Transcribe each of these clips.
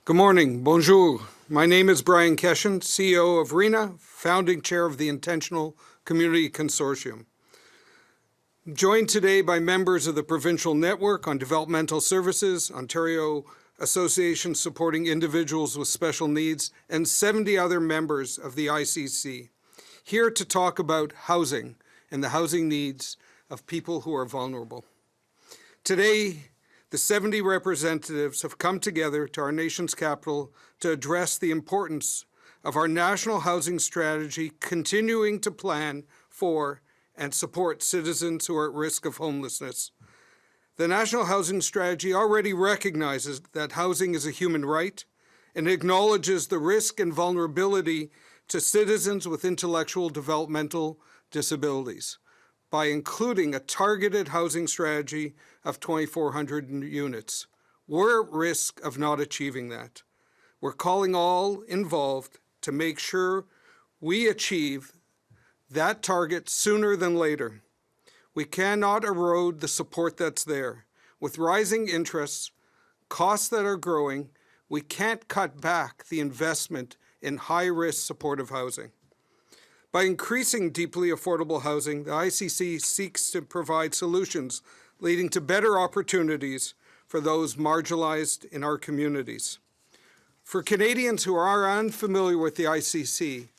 Good morning, bonjour. My name is Bryan Keshen, CEO of Reena, founding chair of the Intentional Community Consortium. I'm joined today by members of the Provincial Network on Developmental Services, Ontario Association Supporting Individuals with Special Needs, and 70 other members of the ICC, here to talk about housing and the housing needs of people who are vulnerable. Today, the 70 representatives have come together to our nation's capital to address the importance of our national housing strategy continuing to plan for and support citizens who are at risk of homelessness. The National Housing Strategy already recognizes that housing is a human right and acknowledges the risk and vulnerability to citizens with intellectual developmental disabilities by including a targeted housing strategy of 2,400 units. We're at risk of not achieving that. We're calling all involved to make sure we achieve that target sooner than later. We cannot erode the support that's there. With rising interests, costs that are growing, we can't cut back the investment in high-risk supportive housing. By increasing deeply affordable housing, the ICC seeks to provide solutions leading to better opportunities for those marginalized in our communities. For Canadians who are unfamiliar with the ICC,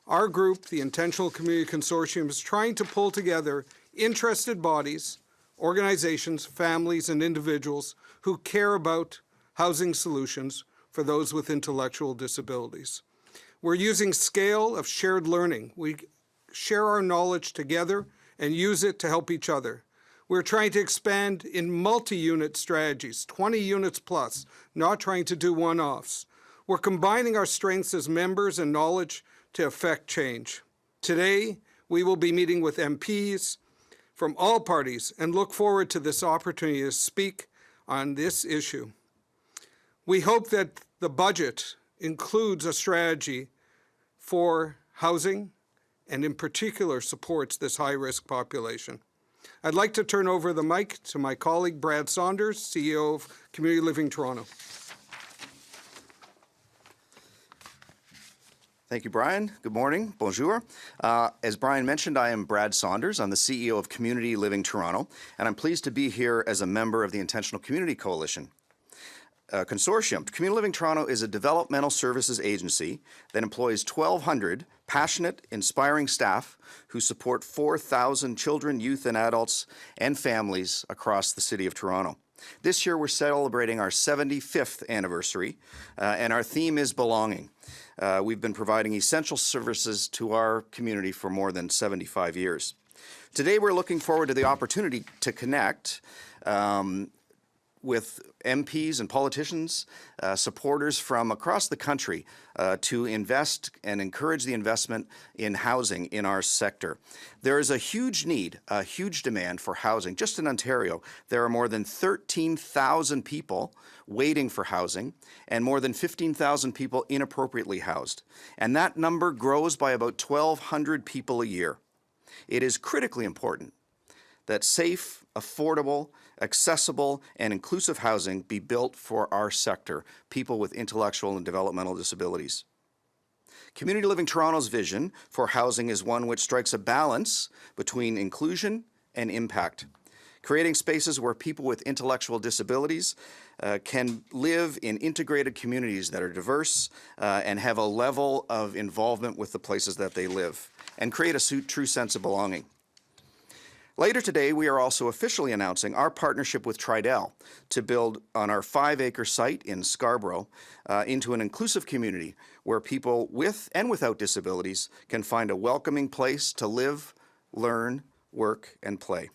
our group, the Intentional Community Consortium, is trying to pull together interested bodies, organizations, families, and individuals who care about housing solutions for those with intellectual disabilities. We're using scale of shared learning. We share our knowledge together and use it to help each other. We're trying to expand in multi-unit strategies, 20 units plus, not trying to do one-offs. We're combining our strengths as members and knowledge to affect change. Today, we will be meeting with MPs from all parties and look forward to this opportunity to speak on this issue. We hope that the budget includes a strategy for housing and in particular supports this high-risk population. I'd like to turn over the mic to my colleague Brad Saunders, CEO of Community Living Toronto. Thank you, Brian. Good morning. Bonjour. As Brian mentioned, I am Brad Saunders. I'm the CEO of Community Living Toronto, and I'm pleased to be here as a member of the Intentional Community Coalition. Consortium. Community Living Toronto is a developmental services agency that employs 1,200 passionate, inspiring staff who support 4,000 children, youth, and adults and families across the city of Toronto. This year, we're celebrating our 75th anniversary, and our theme is belonging. We've been providing essential services to our community for more than 75 years. Today, we're looking forward to the opportunity to connect with MPs and politicians, supporters from across the country to invest and encourage the investment in housing in our sector. There is a huge need, a huge demand for housing. Just in Ontario, there are more than 13,000 people waiting for housing and more than 15,000 people inappropriately housed. And that number grows by about 1,200 people a year. It is critically important that safe, affordable, accessible, and inclusive housing be built for our sector, people with intellectual and developmental disabilities. Community Living Toronto's vision for housing is one which strikes a balance between inclusion and impact, creating spaces where people with intellectual disabilities can live in integrated communities that are diverse and have a level of involvement with the places that they live, and create a true sense of belonging. Later today, we are also officially announcing our partnership with Tridel to build on our 5-acre site in Scarborough into an inclusive community where people with and without disabilities can find a welcoming place to live, learn, work, and play.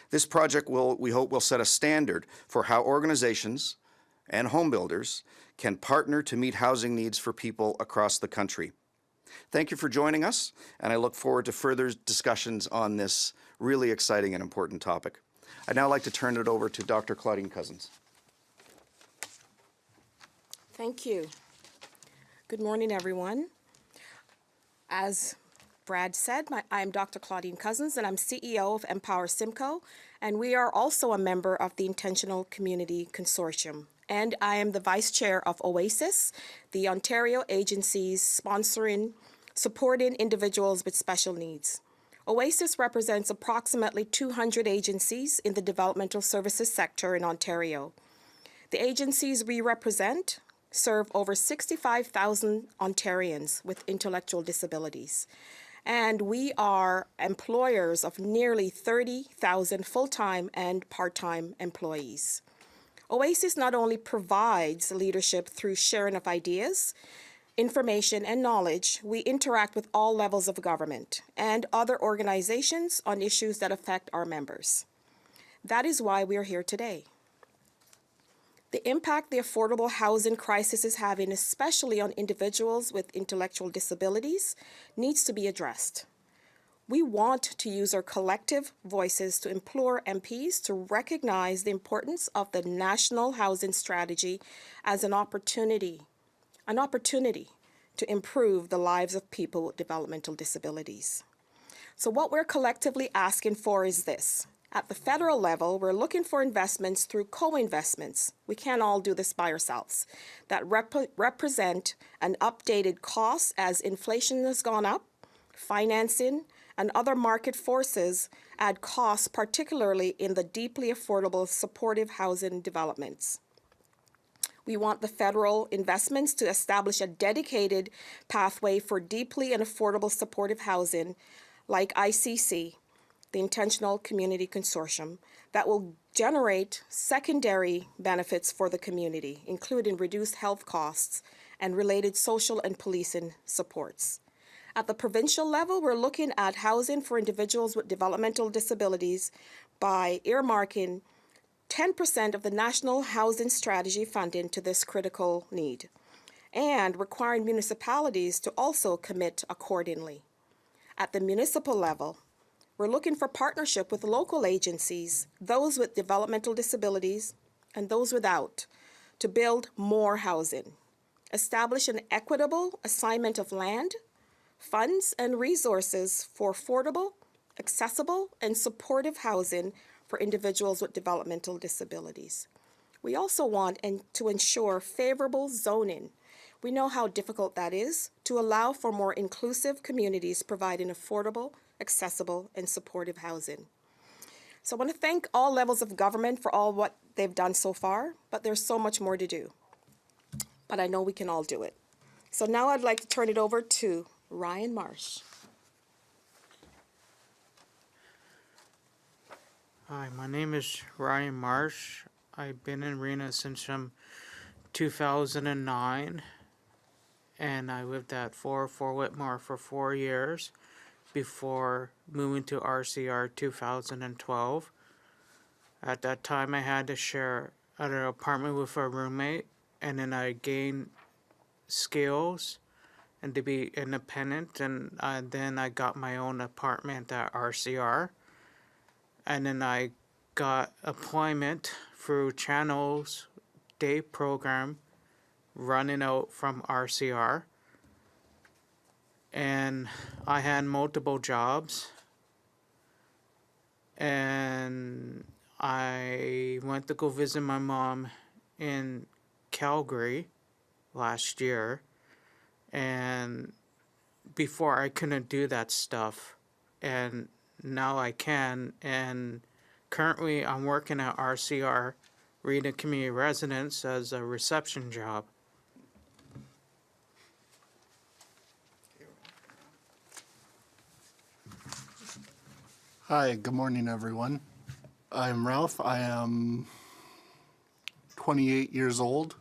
This project we hope will set a standard for how organizations and home builders can partner to meet housing needs for people across the country. Thank you for joining us, and I look forward to further discussions on this really exciting and important topic. I'd now like to turn it over to Dr. Claudine Cousins. Thank you. Good morning, everyone. As Brad said, I'm Dr. Claudine Cousins, and I'm CEO of Empower Simcoe, and we are also a member of the Intentional Community Consortium. and I am the Vice Chair of OASIS, the Ontario agencies supporting individuals with special needs. OASIS represents approximately 200 agencies in the developmental services sector in Ontario. The agencies we represent serve over 65,000 Ontarians with intellectual disabilities. And we are employers of nearly 30,000 full-time and part-time employees. OASIS not only provides leadership through sharing of ideas, information, and knowledge, we interact with all levels of government and other organizations on issues that affect our members. That is why we are here today. The impact the affordable housing crisis is having, especially on individuals with intellectual disabilities, needs to be addressed. We want to use our collective voices to implore MPs to recognize the importance of the National Housing Strategy as an opportunity to improve the lives of people with developmental disabilities. So what we're collectively asking for is this. At the federal level, we're looking for investments through co-investments. We can't all do this by ourselves. That represent an updated cost as inflation has gone up, financing, and other market forces add costs, particularly in the deeply affordable supportive housing developments. We want the federal investments to establish a dedicated pathway for deeply and affordable supportive housing like ICC, the Intentional Community Consortium, that will generate secondary benefits for the community, including reduced health costs and related social and policing supports. At the provincial level, we're looking at housing for individuals with developmental disabilities by earmarking 10% of the National Housing Strategy funding to this critical need, and requiring municipalities to also commit accordingly. At the municipal level, we're looking for partnership with local agencies, those with developmental disabilities and those without, to build more housing. Establish an equitable assignment of land, funds, and resources for affordable, accessible, and supportive housing for individuals with developmental disabilities. We also want to ensure favorable zoning. We know how difficult that is to allow for more inclusive communities providing affordable, accessible, and supportive housing. So I want to thank all levels of government for all what they've done so far, but there's so much more to do. But I know we can all do it. So now I'd like to turn it over to Ryan Marsh. Hi, my name is Ryan Marsh. I've been in Reena since 2009, and I lived at 404 Whitmore for 4 years before moving to RCR 2012. At that time, I had to share an apartment with a roommate, and then I gained skills and to be independent, and then I got my own apartment at RCR. And then I got employment through Channel's day program running out from RCR. And I had multiple jobs. And I went to go visit my mom in Calgary last year. And before I couldn't do that stuff. And now I can, and currently I'm working at RCR, Reena Community Residence, as a reception job. Hi, good morning, everyone. I'm Ralph. I am 28 years old.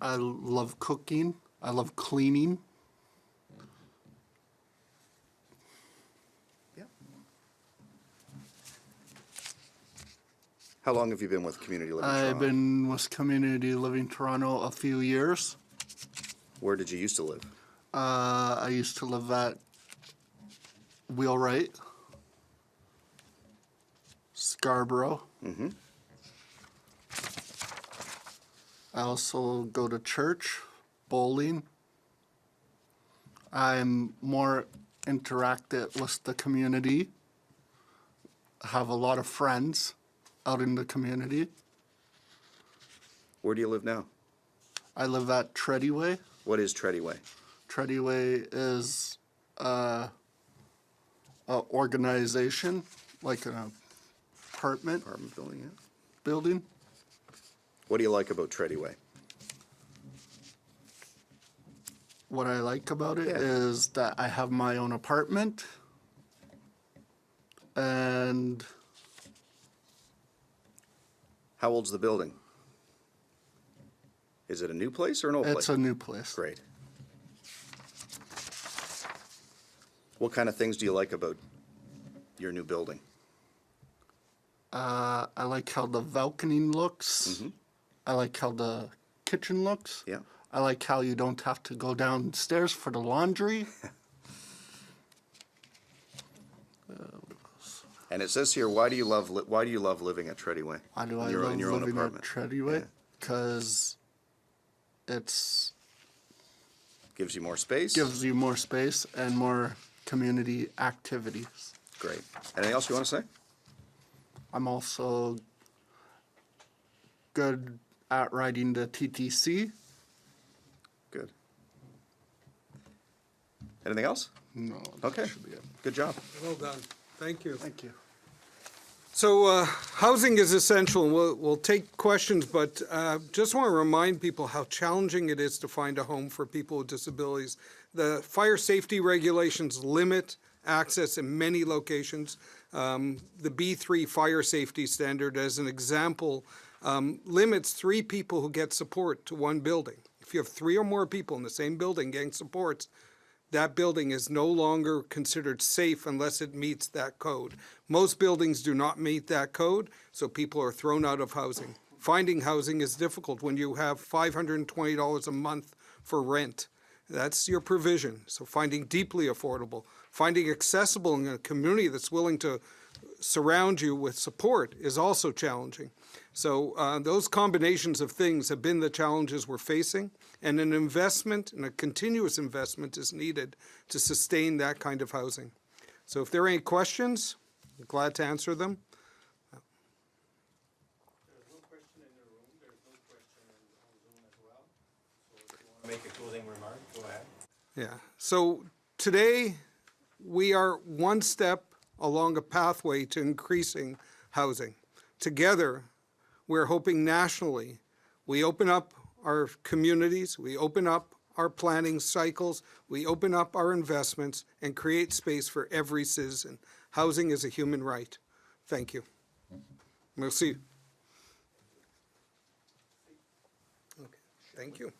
I love cooking. I love cleaning. How long have you been with Community Living Toronto? I've been with Community Living Toronto a few years. Where did you used to live? I used to live at Wheelwright, Scarborough. Mm-hmm. I also go to church, bowling. I'm more interactive with the community. I have a lot of friends out in the community. Where do you live now? I live at Treadyway. What is Treadyway? Treadyway is a organization, like an apartment Apartment building, yeah. building. What do you like about Treadyway? What I like about it Yeah. is that I have my own apartment, and How old's the building? Is it a new place or an old place? it's a new place. Great. What kind of things do you like about your new building? I like how the balcony looks. I like how the kitchen looks. Yeah. I like how you don't have to go downstairs for the laundry. And it says here, why do you love living at Treadyway? Why do I in love your own living at apartment? Treadyway? Yeah. Because it's Gives you more space? gives you more space and more community activities. Great. Anything else you want to say? I'm also good at riding the TTC. Good. Anything else? No, that Okay. should be it. Good job. Well done. Thank you. Thank you. So housing is essential, and we'll take questions, but just want to remind people how challenging it is to find a home for people with disabilities. The fire safety regulations limit access in many locations. The B3 fire safety standard, as an example, limits 3 people who get support to one building. If you have 3 or more people in the same building getting supports, that building is no longer considered safe unless it meets that code. Most buildings do not meet that code, so people are thrown out of housing. Finding housing is difficult when you have $520 a month for rent. That's your provision. So finding deeply affordable, finding accessible in a community that's willing to surround you with support is also challenging. So those combinations of things have been the challenges we're facing, and an investment, and a continuous investment, is needed to sustain that kind of housing. So if there are any questions, I'm glad to answer them. There's no question in the room, there's no question on Zoom as well. So if you want to make a closing remark, go ahead. Yeah. So today, we are one step along a pathway to increasing housing. Together, we're hoping nationally, we open up our communities, we open up our planning cycles, we open up our investments, and create space for every citizen. Housing is a human right. Thank you. Merci. Okay. Thank you.